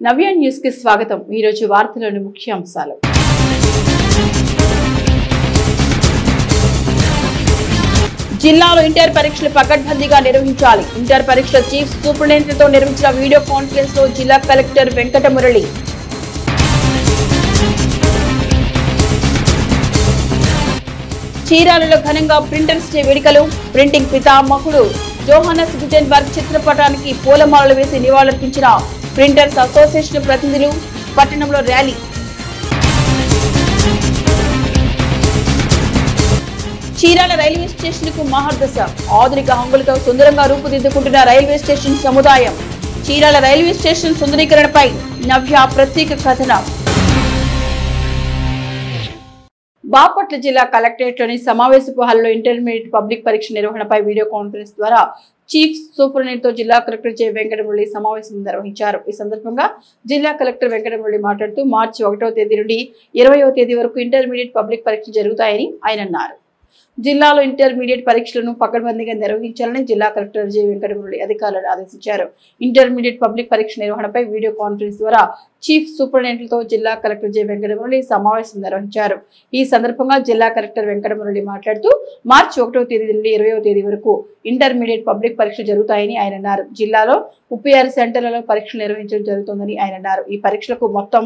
నవ్య news కి స్వాగతం। ఈ రోజు వార్తలోని ముఖ్య అంశాలు। జిల్లాలో ఇంటర్ పరీక్షలు పకడ్బందీగా నిర్వహించాలి। ఇంటర్ పరీక్షల చీఫ్ సూపరింటెండెంట్తో నిర్వహించిన వీడియో కాన్ఫరెన్స్ లో జిల్లా కలెక్టర్ వెంకటమురళి। చీరాలలో ఘనంగా ప్రింటర్స్ డే వేడుకలు। ప్రింటింగ్ పితామహుడు జోహానస్ గుటెన్బర్గ్ చిత్రపటానికి పూలమాలలు వేసి నివాళులర్పించిన ప్రింటర్స్ అసోసియేషన్ ప్రతినిధులు। పట్టణంలో ర్యాలీ। చీరాల రైల్వే స్టేషన్ కు మహర్దశ। ఆధునిక హంగులతో సుందరంగా రూపుదిద్దుకుంటున్న రైల్వే స్టేషన్ సముదాయం। చీరాల రైల్వే స్టేషన్ సుందరీకరణపై నవ్య ప్రత్యేక కథనం। బాపట్ల జిల్లా కలెక్టరేట్లోని సమావేశపు హాల్లో ఇంటర్మీడియట్ పబ్లిక్ పరీక్ష నిర్వహణపై వీడియో కాన్ఫరెన్స్ ద్వారా చీఫ్ సూపరింటెండెంట్తో జిల్లా కలెక్టర్ జె వెంకటమురళి సమావేశం నిర్వహించారు। ఈ సందర్భంగా జిల్లా కలెక్టర్ వెంకటమురళి మాట్లాడుతూ మార్చి 1వ తేదీ నుండి 20వ తేదీ వరకు ఇంటర్మీడియట్ పబ్లిక్ పరీక్షలు జరుగుతాయని ఆయన అన్నారు। జిల్లాలో ఇంటర్మీడియట్ పరీక్షలను పకడ్బందీగా నిర్వహించాలని జిల్లా కలెక్టర్ జె వెంకటమురళి అధికారులను ఆదేశించారు। ఇంటర్మీడియట్ పబ్లిక్ పరీక్ష నిర్వహణపై వీడియో కాన్ఫరెన్స్ ద్వారా చీఫ్ సూపరింటెండెంట్తో జిల్లా కలెక్టర్ జె వెంకటమురళి సమావేశం నిర్వహించారు। ఈ సందర్భంగా జిల్లా కలెక్టర్ వెంకటమురళి మాట్లాడుతూ మార్చి 1వ తేదీ నుండి 20వ తేదీ వరకు ఇంటర్మీడియట్ పబ్లిక్ పరీక్షలు జరుగుతాయని ఆయన అన్నారు। జిల్లాలో 36 సెంటర్లలో పరీక్షలు నిర్వహించడం జరుగుతుందని ఆయన అన్నారు। ఈ పరీక్షలకు మొత్తం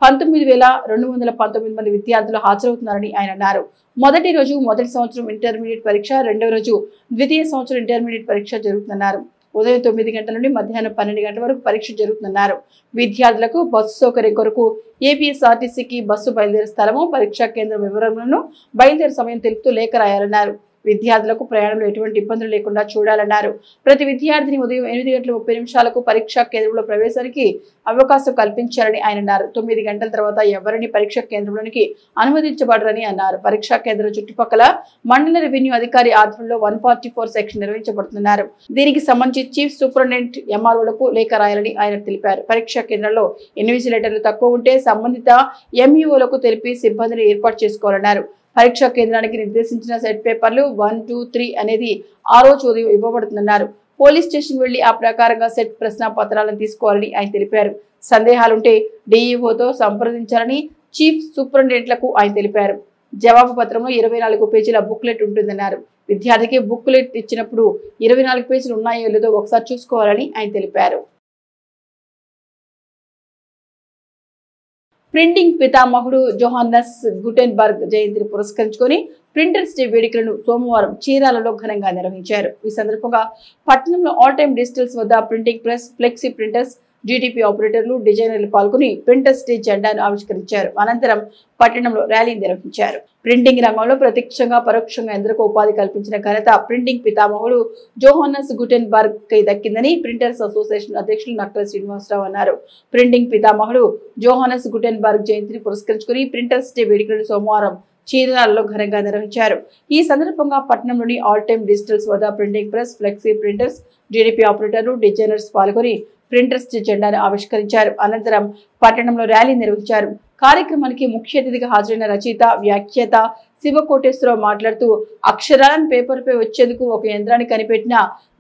19,219 మంది విద్యార్థులు హాజరవుతున్నారని ఆయన అన్నారు। మొదటి రోజు మొదటి సంవత్సరం ఇంటర్మీడియట్ పరీక్ష, రెండవ రోజు ద్వితీయ సంవత్సరం ఇంటర్మీడియట్ పరీక్ష జరుగుతున్నారు। ఉదయం 9 గంటల నుండి మధ్యాహ్నం 12 గంటల వరకు పరీక్ష జరుగుతున్నారు। విద్యార్థులకు బస్సు సౌకర్యం కొరకు ఏపీఎస్ఆర్టీసీకి బస్సు బయలుదేరే స్థలము, పరీక్షా కేంద్రం వివరాలను, బయలుదేరే సమయం తెలుపుతూ లేఖ రాయాలన్నారు। విద్యార్థులకు ప్రయాణంలో ఎటువంటి ఇబ్బందులు లేకుండా చూడాలన్నారు। ప్రతి విద్యార్థిని ఉదయం 8:30 పరీక్షా కేంద్రంలో ప్రవేశానికి అవకాశం కల్పించాలని ఆయన అన్నారు। 9 గంటల తర్వాత ఎవరిని పరీక్షా కేంద్రంలోనికి అనుమతించబడరని అన్నారు। పరీక్షా కేంద్రం చుట్టుపక్కల మండల రెవెన్యూ అధికారి ఆధ్వర్యంలో 144 సెక్షన్ నిర్వహించబడుతున్నారు। దీనికి సంబంధించి చీఫ్ సూపరింటెండెంట్ ఎంఆర్ఓలకు లేఖ రాయాలని ఆయన తెలిపారు। పరీక్షా కేంద్రంలో ఇన్విజిలేటర్లు తక్కువ ఉంటే సంబంధిత ఎంఈఓలకు తెలిపి సిబ్బందిని ఏర్పాటు చేసుకోవాలన్నారు। పరీక్షా కేంద్రానికి నిర్దేశించిన సెట్ పేపర్లు 1, 2, 3 అనేది ఆ రోజు ఉదయం ఇవ్వబడుతుందన్నారు। పోలీస్ స్టేషన్ వెళ్లి ఆ ప్రకారంగా సెట్ ప్రశ్న పత్రాలను తీసుకోవాలని ఆయన తెలిపారు। సందేహాలుంటే డిఈఓతో సంప్రదించాలని చీఫ్ సూపరింటెండెంట్లకు ఆయన తెలిపారు। జవాబు పత్రంలో 24 పేజీల బుక్లెట్ ఉంటుందన్నారు। విద్యార్థికి బుక్లెట్ ఇచ్చినప్పుడు 24 పేజీలు ఉన్నాయో లేదో ఒకసారి చూసుకోవాలని ఆయన తెలిపారు। ప్రింటింగ్ పితామహుడు జోహానస్ గుటెన్బర్గ్ జయంతిని పురస్కరించుకొని ప్రింటర్స్ డే వేడుకలను సోమవారం చీరాలలో ఘనంగా నిర్వహించారు। ఈ సందర్భంగా పట్టణంలో ఆల్ టైమ్ డిజిటల్స్ వద్ద printing press, flexi printers, GTP ఆపరేటర్లు, డిజైనర్లు పాల్గొని ప్రింటర్స్ డే జెండాను ఆవిష్కరించారు। అనంతరం పట్టణంలో ర్యాలీ నిర్వహించారు। ప్రింటింగ్ రంగంలో ప్రత్యక్షంగా పరోక్షంగా ఎందరికో ఉపాధి కల్పించిన ఘనత ప్రింటింగ్ పితామహుడు జోహానస్ గుటెన్బర్గ్ కి దక్కిందని ప్రింటర్స్ అసోసియేషన్ అధ్యక్షులు నక్కల శ్రీనివాసరావు అన్నారు। ప్రింటింగ్ పితామహుడు జోహానస్ గుటెన్బర్గ్ జయంతిని పురస్కరించుకుని ప్రింటర్స్ డే వేడుకలను సోమవారం చీరాలలో ఘనంగా నిర్వహించారు। ఈ సందర్భంగా పట్టణంలోని ఆల్ టైమ్ డిజిటల్స్ వద్ద printing press, flexi printers, GDP ఆపరేటర్లు, డిజైనర్స్ పాల్గొని ప్రింటర్స్ డే జెండాను ఆవిష్కరించారు। అనంతరం పట్టణంలో ర్యాలీ నిర్వహించారు। కార్యక్రమానికి ముఖ్య అతిథిగా హాజరైన రచయిత, వ్యాఖ్యాత శివకోటేశ్వరరావు మాట్లాడుతూ అక్షరాలను పేపర్పై వచ్చేందుకు ఒక యంత్రాన్ని కనిపెట్టిన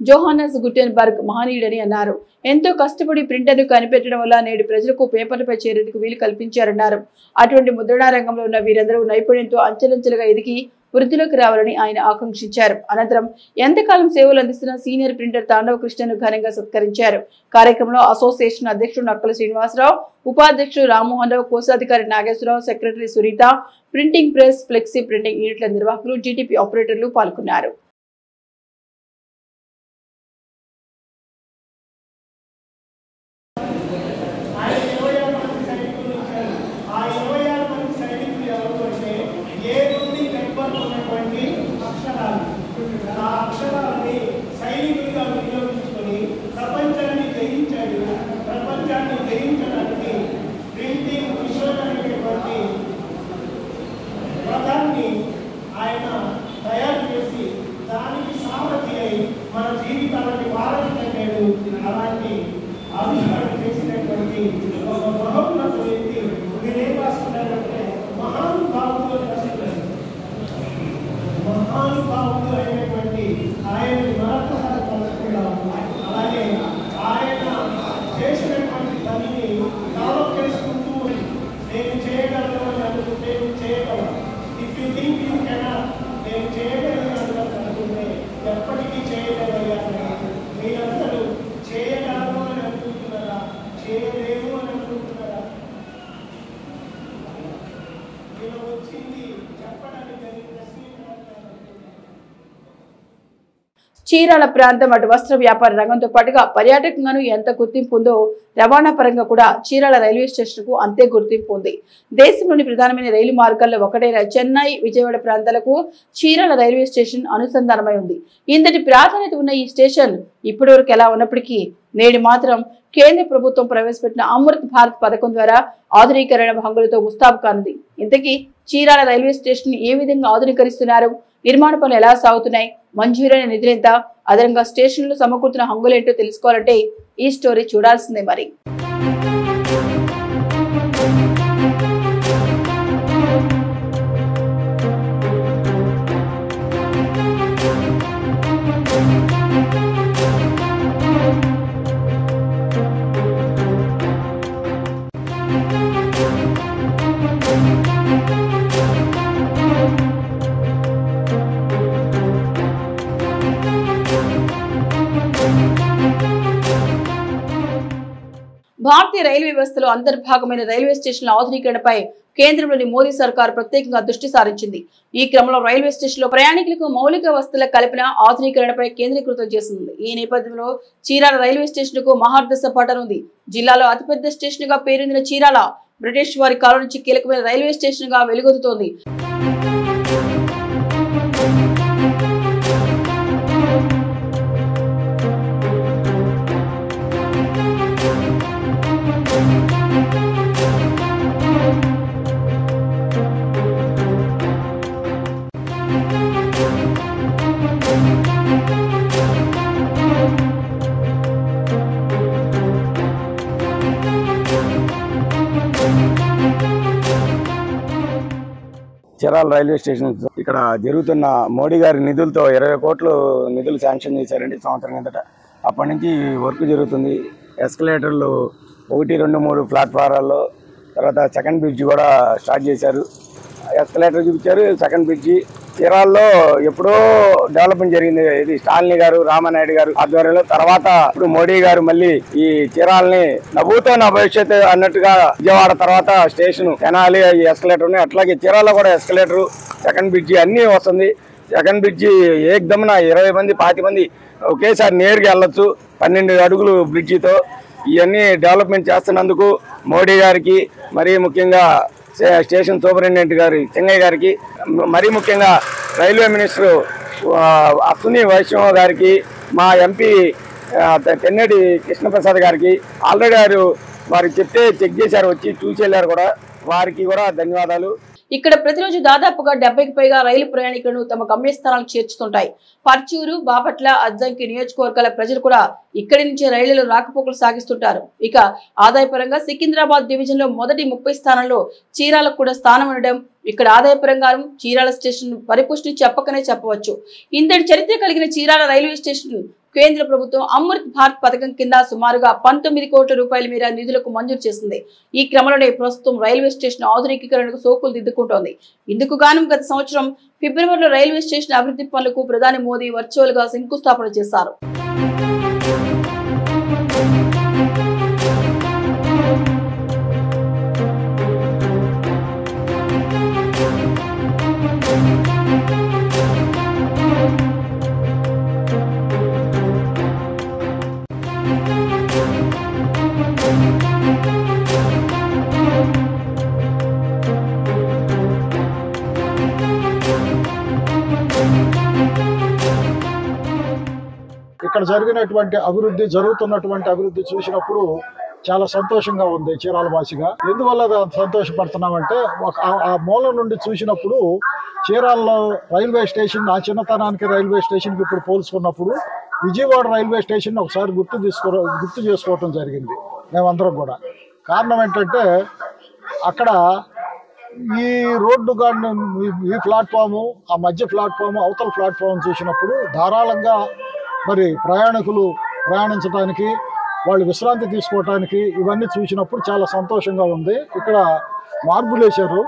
జోహానస్ గుటెన్బర్గ్ మహనీయుడని అన్నారు। ఎంతో కష్టపడి ప్రింటర్ను కనిపెట్టడం వల్ల నేడు ప్రజలకు పేపర్లపై చేరేందుకు వీలు కల్పించారన్నారు। అటువంటి ముద్రణా రంగంలో ఉన్న వీరందరూ నైపుణ్యంతో అంచెలంచెలుగా ఎదిగి వృద్ధిలోకి రావాలని ఆయన ఆకాంక్షించారు। అనంతరం ఎంతకాలం సేవలు అందిస్తున్న సీనియర్ ప్రింటర్ తాండవ కృష్ణను ఘనంగా సత్కరించారు। కార్యక్రమంలో అసోసియేషన్ అధ్యక్షుడు నక్కల శ్రీనివాసరావు, ఉపాధ్యక్షుడు రామ్మోహన్ రావు, కోశాధికారి Nageswararao, secretary Sunitha, printing press, flexi printing యూనిట్ల నిర్వాహకులు, జీటీపీ ఆపరేటర్లు పాల్గొన్నారు। ఆయన తయారు చేసి చీరాల ప్రాంతం అటు వస్త్ర వ్యాపార రంగంతో పాటుగా పర్యాటకంగాను ఎంత గుర్తింపు ఉందో రవాణా పరంగా కూడా చీరాల రైల్వే స్టేషన్ కు అంతే గుర్తింపు ఉంది. దేశంలోని ప్రధానమైన రైలు మార్గాల్లో ఒకటైన చెన్నై, విజయవాడ ప్రాంతాలకు చీరాల రైల్వే స్టేషన్ అనుసంధానమై ఉంది. ఇంతటి ప్రాధాన్యత ఉన్న ఈ స్టేషన్ ఇప్పటివరకు ఎలా ఉన్నప్పటికీ నేడు మాత్రం కేంద్ర ప్రభుత్వం ప్రవేశపెట్టిన అమృత్ భారత్ పథకం ద్వారా ఆధునీకరణ హంగులతో ముస్తాబు కానుంది. ఇంతకీ చీరాల రైల్వే స్టేషన్ ఏ విధంగా ఆధునీకరిస్తున్నారు, నిర్మాణ పనులు ఎలా సాగుతున్నాయి, మంజూరైన నిధులెంత, అదనంగా స్టేషన్లు సమకూరుతున్న హంగులేంటో తెలుసుకోవాలంటే ఈ స్టోరీ చూడాల్సిందే మరి. భారతీయ రైల్వే వ్యవస్థలో అంతర్భాగమైన రైల్వే స్టేషన్ల ఆధునీకరణపై కేంద్రంలోని మోదీ సర్కార్ ప్రత్యేకంగా దృష్టి సారించింది. ఈ క్రమంలో రైల్వే స్టేషన్లో ప్రయాణికులకు మౌలిక వసతుల కల్పన, ఆధునీకరణపై కేంద్రీకృతం చేస్తుంది. ఈ నేపథ్యంలో చీరాల రైల్వే స్టేషన్ కు మహార్దశ పట్టనుంది. జిల్లాలో అతిపెద్ద స్టేషన్ గా పేరొందిన చీరాల బ్రిటిష్ వారి కాలం నుంచి కీలకమైన రైల్వే స్టేషన్ గా వెలుగొందుతోంది. చీరాల రైల్వే స్టేషన్ ఇక్కడ జరుగుతున్న మోడీ గారి నిధులతో 20 కోట్లు నిధులు శాంక్షన్ చేశారండి సంవత్సరం కిందట. అప్పటి నుంచి వర్క్ జరుగుతుంది. ఎస్కలేటర్లు 1, 2, 3 ప్లాట్ఫారాల్లో, తర్వాత సెకండ్ బ్రిడ్జ్ కూడా స్టార్ట్ చేశారు. ఎస్కలేటర్ చూపించారు. సెకండ్ బ్రిడ్జి చీరాల్లో ఎప్పుడో డెవలప్మెంట్ జరిగింది. ఇది స్టాలిని గారు, రామానాయుడు గారు ఆధ్వర్యంలో. తర్వాత ఇప్పుడు మోడీ గారు మళ్ళీ ఈ చీరాలని నవ్వుతో నా భవిష్యత్తు అన్నట్టుగా విజయవాడ తర్వాత స్టేషన్ తెనాలి ఈ ఎస్కలేటర్ ఉన్నాయి. అట్లాగే చీరాల్లో కూడా ఎస్కలేటర్, సెకండ్ బ్రిడ్జి అన్నీ వస్తుంది. సెకండ్ బ్రిడ్జి ఏకదమ్మున 20 మంది 25 మంది ఒకేసారి నేరుగా వెళ్ళొచ్చు 12 అడుగులు బ్రిడ్జితో. ఇవన్నీ డెవలప్మెంట్ చేస్తున్నందుకు మోడీ గారికి, మరీ ముఖ్యంగా స్టేషన్ సూపరింటెండెంట్ గారి చెంగయ్య గారికి, మరీ ముఖ్యంగా రైల్వే మినిస్టర్ అశ్విని వైష్ణవ్ గారికి, మా ఎంపీ తెన్నేటి కృష్ణప్రసాద్ గారికి ఆల్రెడీ వారికి చెప్తే చెక్ చేశారు, వచ్చి చూసి వెళ్ళారు కూడా. వారికి కూడా ధన్యవాదాలు. ఇక్కడ ప్రతిరోజు దాదాపుగా 70కి పైగా రైలు ప్రయాణికులను తమ గమ్యస్థానాలకు చేర్చుతుంటాయి. పర్చూరు, బాపట్ల, అద్దంకి నియోజకవర్గాల ప్రజలు కూడా ఇక్కడి నుంచే రైళ్లలో రాకపోకలు సాగిస్తుంటారు. ఇక ఆదాయపరంగా సికింద్రాబాద్ డివిజన్ లో మొదటి 30 స్థానంలో చీరాలకు కూడా స్థానం ఉండడం ఇక్కడ ఆదాయపరంగాను చీరాల స్టేషన్ పరిపుష్టి చెప్పకనే చెప్పవచ్చు. ఇంతటి చరిత్ర కలిగిన చీరాల రైల్వే స్టేషన్ కేంద్ర ప్రభుత్వం అమృత్ భారత్ పథకం కింద సుమారుగా 19 కోట్ల రూపాయల మేర నిధులకు మంజూరు చేసింది. ఈ క్రమంలోనే ప్రస్తుతం రైల్వే స్టేషన్ ఆధునీకరణకు సోకులు దిద్దుకుంటోంది. ఇందుకు గాను గత సంవత్సరం ఫిబ్రవరిలో రైల్వే స్టేషన్ అభివృద్ధి పనులకు ప్రధాని మోదీ వర్చువల్ గా శంకుస్థాపన చేశారు. ఇక్కడ జరుగుతున్నటువంటి అభివృద్ధి చూసినప్పుడు చాలా సంతోషంగా ఉంది చీరాల వాసిగా. ఎందువల్ల సంతోషపడుతున్నామంటే ఆ మూల నుండి చూసినప్పుడు చీరాలలో రైల్వే స్టేషన్ నా చిన్నతనానికి రైల్వే స్టేషన్కి ఇప్పుడు పోల్చుకున్నప్పుడు విజయవాడ రైల్వే స్టేషన్ ఒకసారి గుర్తు చేసుకోవటం జరిగింది మేమందరం కూడా. కారణం ఏంటంటే అక్కడ ఈ రోడ్డు గార్డు ఈ ప్లాట్ఫాము, ఆ మధ్య ప్లాట్ఫాము, అవతల ప్లాట్ఫామ్ చూసినప్పుడు ధారాళంగా మరి ప్రయాణికులు ప్రయాణించడానికి, వాళ్ళు విశ్రాంతి తీసుకోవడానికి ఇవన్నీ చూసినప్పుడు చాలా సంతోషంగా ఉంది. ఇక్కడ మార్బుల్ వేశారు.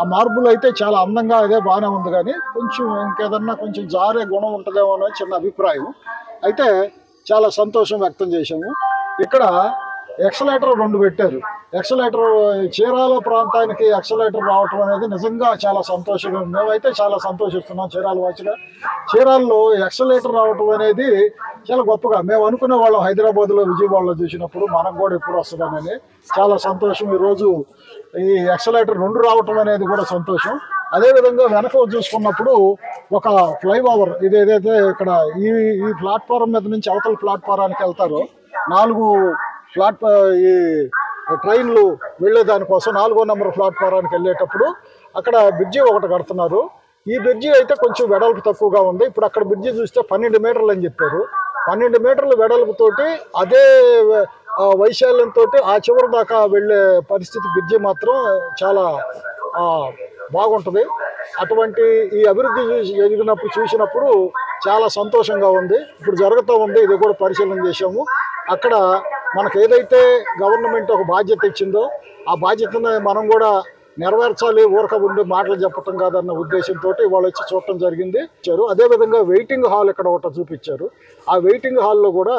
ఆ మార్బుల్ అయితే చాలా అందంగా అదే బాగానే ఉంది, కానీ కొంచెం ఇంకేదన్నా కొంచెం జారే గుణం ఉంటుందేమో అని చిన్న అభిప్రాయం. అయితే చాలా సంతోషం వ్యక్తం చేశాము. ఇక్కడ ఎక్సలేటర్ 2 పెట్టారు. ఎక్సలేటర్ చీరాల ప్రాంతానికి ఎక్సలేటర్ రావటం అనేది నిజంగా చాలా సంతోషంగా ఉంది. మేమైతే చాలా సంతోషిస్తున్నాం చీరాల వాసిగా. చీరాల్లో ఎక్సలేటర్ రావటం అనేది చాలా గొప్పగా మేము అనుకునే వాళ్ళం. హైదరాబాద్లో, విజయవాడలో చూసినప్పుడు మనకు కూడా ఎప్పుడు వస్తుందనేది చాలా సంతోషం. ఈరోజు ఈ ఎక్సలేటర్ 2 రావటం అనేది కూడా సంతోషం. అదేవిధంగా వెనక చూసుకున్నప్పుడు ఒక ఫ్లైఓవర్ ఇది ఏదైతే ఇక్కడ ఈ ఈ ప్లాట్ఫారం మీద నుంచి అవతల ప్లాట్ఫారానికి వెళ్తారో 4 ఈ ట్రైన్లు వెళ్ళేదానికోసం 4వ నెంబర్ ప్లాట్ఫారానికి వెళ్ళేటప్పుడు అక్కడ బ్రిడ్జి ఒకటి కడుతున్నారు. ఈ బ్రిడ్జి అయితే కొంచెం వెడల్పు తక్కువగా ఉంది. ఇప్పుడు అక్కడ బ్రిడ్జి చూస్తే 12 మీటర్లు అని చెప్పారు. 12 మీటర్ల వెడల్పుతోటి అదే వైశాల్యంతో ఆ చివరి దాకా వెళ్ళే పరిస్థితి బ్రిడ్జి మాత్రం చాలా బాగుంటుంది. అటువంటి ఈ అభివృద్ధి జరిగినప్పుడు చూసినప్పుడు చాలా సంతోషంగా ఉంది. ఇప్పుడు జరుగుతూ ఉంది, ఇది కూడా పరిశీలన చేశాము. అక్కడ మనకు ఏదైతే గవర్నమెంట్ ఒక బాధ్యత ఇచ్చిందో ఆ బాధ్యతను మనం కూడా నెరవేర్చాలి. ఊరక ఉండి మాటలు చెప్పటం కాదన్న ఉద్దేశంతో వాళ్ళు వచ్చి చూడటం జరిగింది. అదేవిధంగా వెయిటింగ్ హాల్ ఇక్కడ ఒకటి చూపించారు. ఆ వెయిటింగ్ హాల్లో కూడా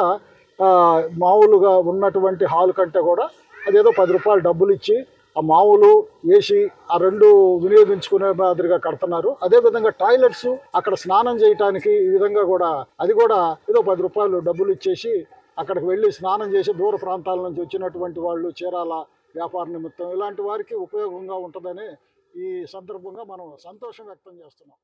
మామూలుగా ఉన్నటువంటి హాల్ కంటే కూడా అదేదో 10 రూపాయలు డబ్బులు ఇచ్చి ఆ మామూలు ఏసీ ఆ 2 వినియోగించుకునే మాదిరిగా కడుతున్నారు. అదేవిధంగా టాయిలెట్స్ అక్కడ స్నానం చేయడానికి ఈ విధంగా కూడా అది కూడా ఏదో 10 రూపాయలు డబ్బులు ఇచ్చేసి అక్కడికి వెళ్ళి స్నానం చేసి దూర ప్రాంతాల నుంచి వచ్చినటువంటి వాళ్ళు చీరాల వ్యాపార నిమిత్తం ఇలాంటి వారికి ఉపయోగంగా ఉంటుందని ఈ సందర్భంగా మనం సంతోషం వ్యక్తం చేస్తున్నాం.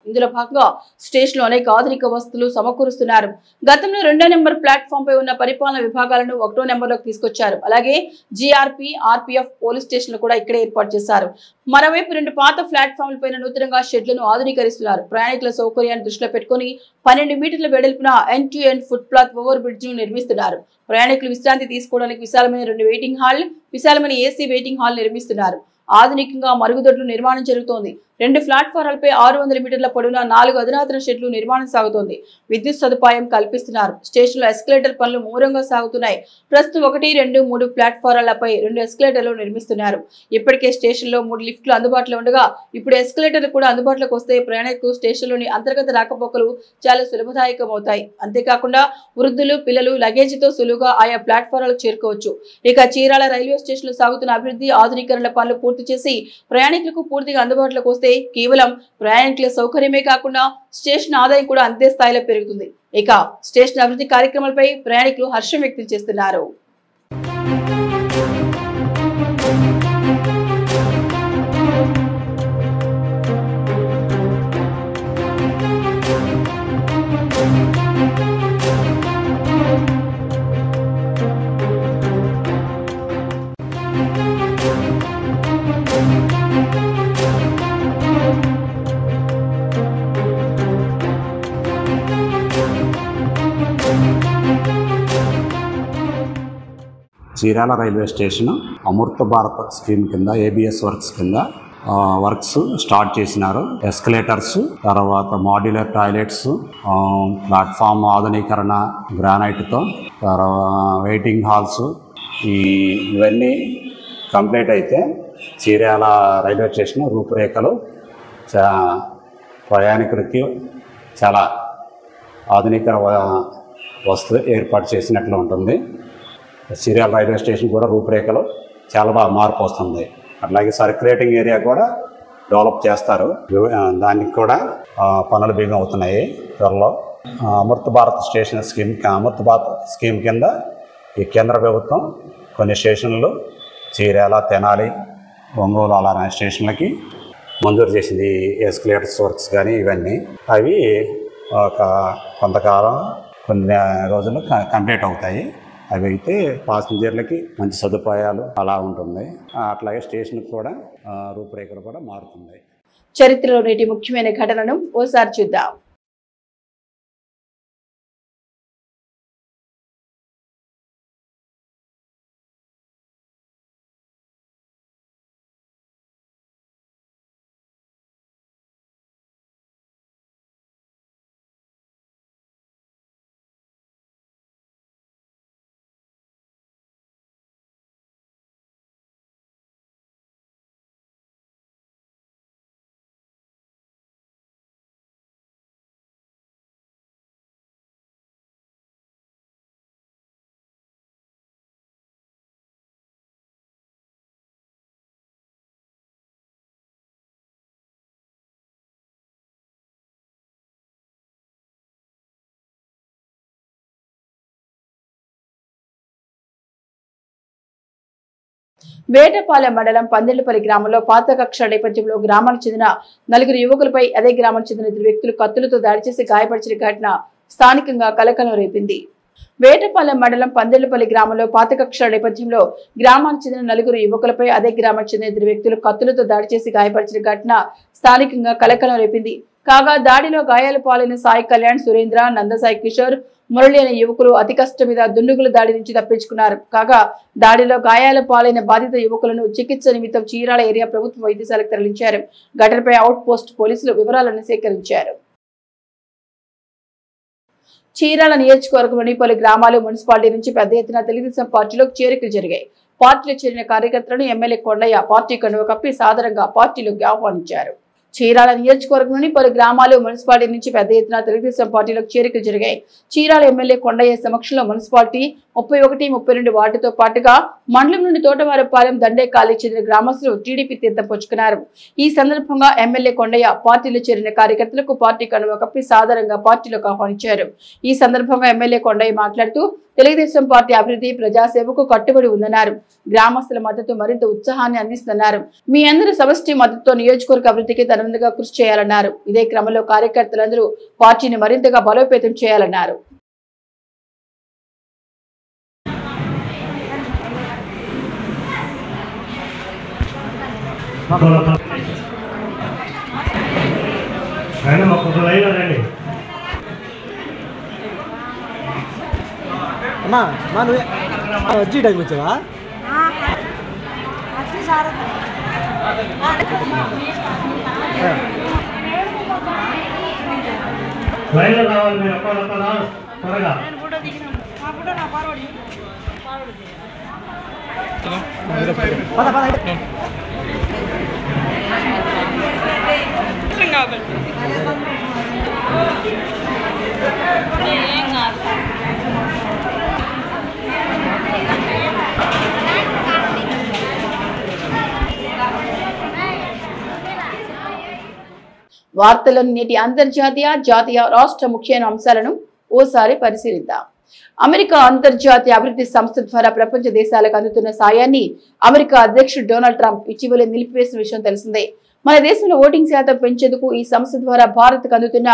ఇందులో భాగంగా స్టేషన్ లో అనేక ఆధునిక వస్తువులు సమకూరుస్తున్నారు. గతంలో 2వ నెంబర్ ప్లాట్ఫామ్ పై ఉన్న పరిపాలన విభాగాలను 1వ నెంబర్లోకి తీసుకొచ్చారు. అలాగే జీఆర్పీ, ఆర్పీఎఫ్ పోలీస్ స్టేషన్లు కూడా ఇక్కడే ఏర్పాటు చేశారు. మరోవైపు 2 పాత ప్లాట్ఫామ్ల పైన నూతనంగా షెడ్లను ఆధునీకరిస్తున్నారు. ప్రయాణికుల సౌకర్యాన్ని దృష్టిలో పెట్టుకుని 12 మీటర్ల వెడల్పున end to end foot path over bridge ను నిర్మిస్తున్నారు. ప్రయాణికులు విశ్రాంతి తీసుకోవడానికి విశాలమైన 2 వెయిటింగ్ హాల్, విశాలమైన ఏసీ వెయిటింగ్ హాల్ నిర్మిస్తున్నారు. ఆధునికంగా మరుగుదొడ్లు నిర్మాణం జరుగుతోంది. 2 ప్లాట్ఫారాలపై 600 మీటర్ల పొడవున 4 అధునాతన షెడ్లు నిర్మాణం సాగుతోంది. విద్యుత్ సదుపాయం కల్పిస్తున్నారు. స్టేషన్ లో ఎస్కలేటర్ పనులు ముమ్మరంగా సాగుతున్నాయి. ప్రస్తుతం 1, 2, 3 ప్లాట్ఫారాలపై 2 ఎస్కలేటర్లు నిర్మిస్తున్నారు. ఇప్పటికే స్టేషన్ లో 3 లిఫ్ట్లు అందుబాటులో ఉండగా ఇప్పుడు ఎస్కలేటర్లు కూడా అందుబాటులోకి వస్తే ప్రయాణికులు స్టేషన్ లోని అంతర్గత రాకపోకలు చాలా సులభదాయకం అవుతాయి. అంతేకాకుండా వృద్ధులు, పిల్లలు లగేజీతో సులువుగా ఆయా ప్లాట్ఫారాలకు చేరుకోవచ్చు. ఇక చీరాల రైల్వే స్టేషన్ లో సాగుతున్న అభివృద్ధి, ఆధునీకరణ పనులు పూర్తి చేసి ప్రయాణికులకు పూర్తిగా అందుబాటులోకి వస్తే కేవలం ప్రయాణికుల సౌకర్యమే కాకుండా స్టేషన్ ఆదాయం కూడా అంతే స్థాయిలో పెరుగుతుంది. ఇక స్టేషన్ అభివృద్ధి కార్యక్రమాలపై ప్రయాణికులు హర్షం వ్యక్తం చేస్తున్నారు. చీరాల రైల్వే స్టేషన్ అమృత భారత్ స్కీమ్ కింద ఏబిఎస్ వర్క్స్ కింద వర్క్స్ స్టార్ట్ చేసినారు. ఎస్కలేటర్స్, తర్వాత మాడ్యులర్ టాయిలెట్స్, ప్లాట్ఫామ్ ఆధునీకరణ గ్రానైట్తో, తర్వాత వెయిటింగ్ హాల్స్, ఇవన్నీ కంప్లీట్ అయితే చీరాల రైల్వే స్టేషన్ రూపురేఖలు ప్రయాణికులకి చాలా ఆధునిక వస్తువు ఏర్పాటు చేసినట్లు ఉంటుంది. చీరాల రైల్వే స్టేషన్ కూడా రూపురేఖలు చాలా బాగా మార్పు వస్తుంది. అట్లాగే సర్క్యులేటింగ్ ఏరియా కూడా డెవలప్ చేస్తారు. దానికి కూడా పనులు బిగిన్ అవుతున్నాయి త్వరలో. అమృత భారత్ స్కీమ్ కింద ఈ కేంద్ర ప్రభుత్వం కొన్ని స్టేషన్లు చీరాల, తెనాలి, ఒంగోలు అలానే స్టేషన్లకి మంజూరు చేసింది. ఎస్కలేటర్స్ వర్క్స్ కానీ ఇవన్నీ అవి ఒక కొంతకాలం కొన్ని రోజులు కంప్లీట్ అవుతాయి. అవి అయితే పాసింజర్లకి మంచి సదుపాయాలు అలా ఉంటుంది. అట్లాగే స్టేషన్కి కూడా రూపురేఖలు కూడా మారుతుంది. చరిత్రలో నేటి ముఖ్యమైన ఘటనను ఓసారి చూద్దాం. వేటపాలెం మండలం పందిళ్లపల్లి గ్రామంలో పాత కక్ష నేపథ్యంలో గ్రామానికి చెందిన 4 యువకులపై అదే గ్రామానికి చెందిన 2 వ్యక్తులు కత్తులతో దాడి చేసి గాయపరిచిన ఘటన స్థానికంగా కలకలం రేపింది. వేటపాలెం మండలం పందిళ్లపల్లి గ్రామంలో పాత కక్ష నేపథ్యంలో గ్రామానికి చెందిన 4 యువకులపై అదే గ్రామానికి చెందిన 2 వ్యక్తులు కత్తులతో దాడి చేసి గాయపరిచిన ఘటన స్థానికంగా కలకలం రేపింది. కాగా దాడిలో గాయాల పాలైన సాయి కళ్యాణ్, సురేంద్ర, నందసాయి కిషోర్, మురళి అనే యువకులు అతి కష్టం మీద దుండుగుల దాడి నుంచి తప్పించుకున్నారు. కాగా దాడిలో గాయాల పాలైన బాధిత యువకులను చికిత్స నిమిత్తం చీరాల ఏరియా ప్రభుత్వ వైద్యశాలకు తరలించారు. ఘటనపై అవుట్ పోస్ట్ పోలీసులు వివరాలను సేకరించారు. చీరాల నియోజకవర్గంలోని పలు గ్రామాలు, మున్సిపాలిటీ నుంచి పెద్ద ఎత్తున తెలుగుదేశం పార్టీలోకి చేరికలు జరిగాయి. పార్టీలో చేరిన కార్యకర్తలను ఎమ్మెల్యే కొండయ్య పార్టీ కండువ కప్పి సాదరంగా పార్టీలోకి ఆహ్వానించారు. చీరాల నియోజకవర్గంలోని పలు గ్రామాలు, మున్సిపాలిటీ నుంచి పెద్ద ఎత్తున తెలుగుదేశం పార్టీలోకి చేరికలు జరిగాయి. చీరాల ఎమ్మెల్యే కొండయ్య సమక్షంలో మున్సిపాలిటీ 31, 32 వార్డుతో పాటుగా మండలం నుండి తోటవారపాలెం, దండేకాలి చెందిన గ్రామస్తులు టీడీపీ తీర్థం పుచ్చుకున్నారు. ఈ సందర్భంగా ఎమ్మెల్యే కొండయ్య పార్టీలో చేరిన కార్యకర్తలకు పార్టీ కండువ కప్పి సాదరంగా పార్టీలోకి ఆహ్వానించారు. ఈ సందర్భంగా ఎమ్మెల్యే కొండయ్య మాట్లాడుతూ తెలుగుదేశం పార్టీ అభివృద్ధి, ప్రజాసేవకు కట్టుబడి ఉందన్నారు. గ్రామస్తుల మద్దతు మరింత ఉత్సాహాన్ని అందిస్తున్నారు. మీ అందరి సమష్టి మద్దతుతో నియోజకవర్గ అభివృద్ధికి తనవంతుగా కృషి చేయాలన్నారు. ఇదే క్రమంలో కార్యకర్తలందరూ పార్టీని మరింతగా బలోపేతం చేయాలన్నారు. అమ్మా నువ్వు వచ్చి టైం వచ్చావా? లైన్లో రావాలి మీరు అప్పటికల్లా త్వరగా. వార్తలను నేటి అంతర్జాతీయ, జాతీయ, రాష్ట్ర ముఖ్యమైన అంశాలను ఓసారి పరిశీలిద్దాం. అమెరికా అంతర్జాతీయ అభివృద్ధి సంస్థ ద్వారా ప్రపంచ దేశాలకు అందుతున్న సాయాన్ని అమెరికా అధ్యక్షుడు డొనాల్డ్ ట్రంప్ ఇటీవల నిలిపివేసిన విషయం తెలిసిందే. మన దేశంలో ఓటింగ్ శాతం పెంచేందుకు ఈ సంస్థ ద్వారా భారత్కు అందుతున్న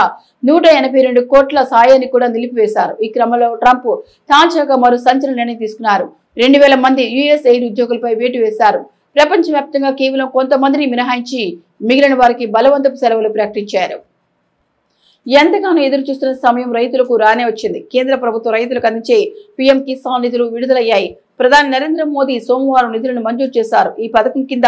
182 కోట్ల సాయాన్ని కూడా నిలిపివేశారు. ఈ క్రమంలో ట్రంప్ తాజాగా మరో సంచలన నిర్ణయం తీసుకున్నారు. 2000 మంది USAID ఉద్యోగులపై వేటు వేశారు. ప్రపంచవ్యాప్తంగా కేవలం కొంతమందిని మినహాయించి మిగిలిన వారికి బలవంతపు సెలవులు ప్రకటించారు. ఎంతగానో ఎదురు చూస్తున్న సమయం రైతులకు రానే వచ్చింది. కేంద్ర ప్రభుత్వం రైతులకు అందించే PM కిసాన్ నిధులు విడుదలయ్యాయి. ప్రధాని నరేంద్ర మోదీ సోమవారం నిధులను మంజూరు చేశారు. ఈ పథకం కింద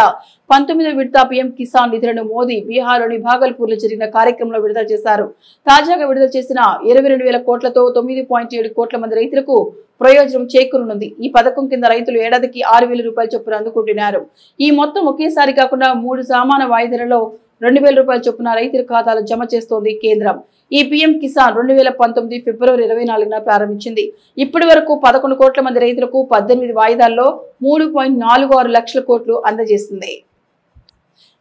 19వ విడత PM కిసాన్ నిధులను మోదీ బీహార్లోని భాగల్పూర్లో జరిగిన కార్యక్రమంలో విడుదల చేశారు. తాజాగా విడుదల చేసిన 22,000 కోట్లతో 9.7 కోట్ల మంది రైతులకు ప్రయోజనం చేకూరనుంది. ఈ పథకం కింద రైతులు ఏడాదికి 6,000 రూపాయల చొప్పున అందుకుంటున్నారు. ఈ మొత్తం ఒకేసారి కాకుండా 3 సమాన వాయిదాలలో 2,000 రూపాయల చొప్పున రైతుల ఖాతాలో జమ చేస్తోంది కేంద్రం. ఈ PM కిసాన్ 2019 ఫిబ్రవరి 24న ప్రారంభించింది. ఇప్పటి వరకు 11 కోట్ల మంది రైతులకు 18 వాయిదాల్లో 3.46 లక్షల కోట్లు అందజేసింది.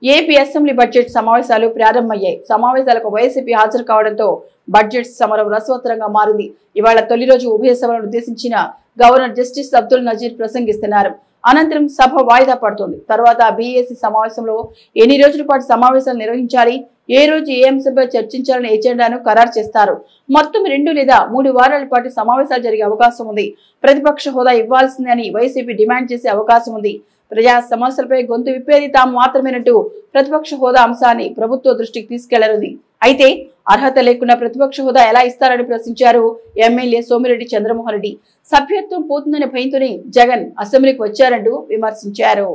ఏపీ అసెంబ్లీ బడ్జెట్ సమావేశాలు ప్రారంభమయ్యాయి. సమావేశాలకు వైసీపీ హాజరు కావడంతో బడ్జెట్ సమరం రసవత్తరంగా మారింది. ఇవాళ తొలి రోజు ఉభయ సభలను ఉద్దేశించిన గవర్నర్ జస్టిస్ అబ్దుల్ నజీర్ ప్రసంగిస్తున్నారు. అనంతరం సభ వాయిదా పడుతుంది. తర్వాత BAC సమావేశంలో ఎన్ని రోజుల పాటు సమావేశాలు నిర్వహించాలి, ఏ రోజు ఏ అంశంపై చర్చించాలనే ఎజెండాను ఖరారు చేస్తారు. మొత్తం 2 లేదా 3 వారాల పాటు సమావేశాలు జరిగే అవకాశం ఉంది. ప్రతిపక్ష హోదా ఇవ్వాల్సిందని వైసీపీ డిమాండ్ చేసే అవకాశం ఉంది. ప్రజా సమస్యలపై గొంతు విప్పేది తాము మాత్రమేనంటూ ప్రతిపక్ష హోదా అంశాన్ని ప్రభుత్వ దృష్టికి తీసుకెళ్లనుంది. అయితే అర్హత లేకుండా ప్రతిపక్ష హోదా ఎలా ఇస్తారని ప్రశ్నించారు ఎమ్మెల్యే సోమిరెడ్డి చంద్రమోహన్ రెడ్డి. సభ్యత్వం పోతుందనే భయంతోనే జగన్ అసెంబ్లీకి వచ్చారంటూ విమర్శించారు.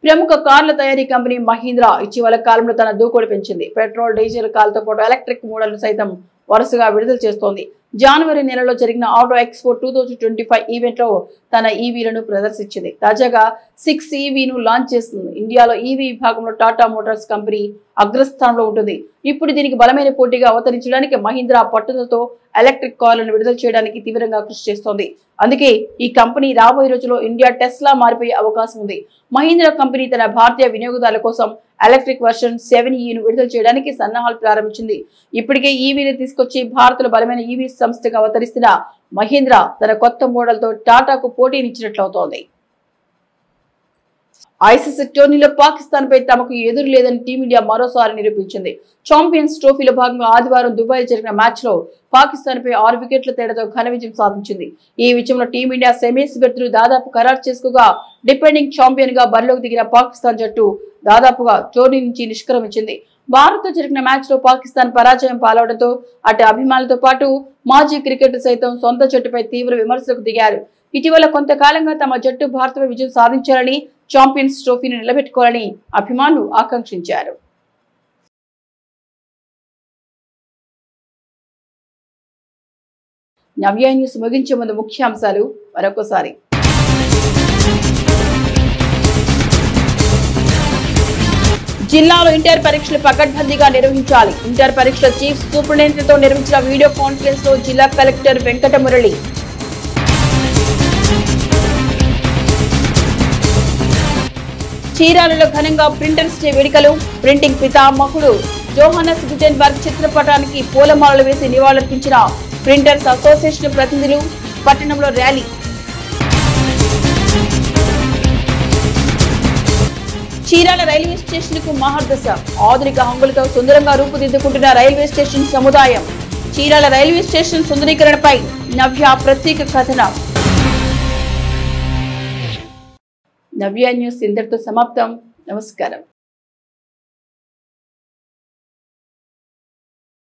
ప్రముఖ కార్ల తయారీ కంపెనీ మహీంద్రా ఇటీవల కాలంలో తన దూకుడు పెంచింది. పెట్రోల్, డీజిల్ కార్లతో పాటు ఎలక్ట్రిక్ మోడళ్లు సైతం వరుసగా విడుదల చేస్తోంది. జనవరి నెలలో జరిగిన ఆటో ఎక్స్పో 2025 ఈవెంట్ లో తన EVలను ప్రదర్శించింది. తాజాగా 6 EVను లాంచ్ చేస్తుంది. ఇండియాలో EV విభాగంలో టాటా మోటార్స్ కంపెనీ అగ్రస్థానంలో ఉంటుంది. ఇప్పుడు దీనికి బలమైన పోటీగా అవతరించడానికి మహీంద్రా పట్టుదలతో ఎలక్ట్రిక్ కార్లను విడుదల చేయడానికి తీవ్రంగా కృషి చేస్తోంది. అందుకే ఈ కంపెనీ రాబోయే రోజుల్లో ఇండియా టెస్లా మారిపోయే అవకాశం ఉంది. మహీంద్రా కంపెనీ తన భారతీయ వినియోగదారుల కోసం ఎలక్ట్రిక్ వర్షన్ 7E విడుదల చేయడానికి సన్నాహాలు ప్రారంభించింది. ఇప్పటికే ఈవీని తీసుకొచ్చి భారత్లో బలమైన ఈవీ సంస్థగా అవతరిస్తున్న మహీంద్రా తన కొత్త మోడల్తో టాటాకు పోటీనిచ్చినట్లవుతోంది. ఐసీసీ టోర్నీలో పాకిస్తాన్ పై తమకు ఎదురు లేదని టీమిండియా మరోసారి నిరూపించింది. ఛాంపియన్స్ ట్రోఫీలో భాగంగా ఆదివారం దుబాయ్ జరిగిన మ్యాచ్ లో పాకిస్తాన్ పై 6 వికెట్ల తేడాతో ఘన విజయం సాధించింది. ఈ విజయంలో టీమిండియా సెమీస్ బెర్త్ను దాదాపు ఖరారు చేసుకోగా డిపెండింగ్ ఛాంపియన్ గా బరిలోకి దిగిన పాకిస్తాన్ జట్టు దాదాపుగా టోర్నీ నుంచి నిష్క్రమించింది. భారత్ తో జరిగిన మ్యాచ్ లో పాకిస్తాన్ పరాజయం పాలవడంతో అటు అభిమానులతో పాటు మాజీ క్రికెటర్ సైతం సొంత జట్టుపై తీవ్ర విమర్శలకు దిగారు. ఇటీవల కొంతకాలంగా తమ జట్టు భారతపై విజయం సాధించాలని, ఛాంపియన్స్ ట్రోఫీని నిలబెట్టుకోవాలని అభిమానులు ఆకాంక్షించారు. నవ్య న్యూస్ ముగించే ముందు ముఖ్యాంశాలు మరొకసారి. జిల్లాలో ఇంటర్ పరీక్షలు పకడ్బందీగా నిర్వహించాలి. ఇంటర్ పరీక్షల చీఫ్ సూపరింటెండెంట్తో నిర్వహించిన వీడియో కాన్ఫరెన్స్ లో జిల్లా కలెక్టర్ వెంకటమురళి. చీరాలలో ఘనంగా ప్రింటర్స్ డే వేడుకలు. ప్రింటింగ్ పితామహుడు జోహానస్ గుటెన్బర్గ్ చిత్రపటానికి పూలమాలలు వేసి నివాళులర్పించిన ప్రింటర్స్ అసోసియేషన్ ప్రతినిధులు. పట్టణంలో ర్యాలీ. చీరాల రైల్వే స్టేషన్ కు మహర్దశ. ఆధునిక హంగులతో సుందరంగా రూపుదిద్దుకుంటున్న రైల్వే స్టేషన్ సముదాయం. చీరాల రైల్వే స్టేషన్ సుందరీకరణపై నవ్య ప్రత్యేక కథనం. నవ్య న్యూస్ ఇంతటితో సమాప్తం. నమస్కారం.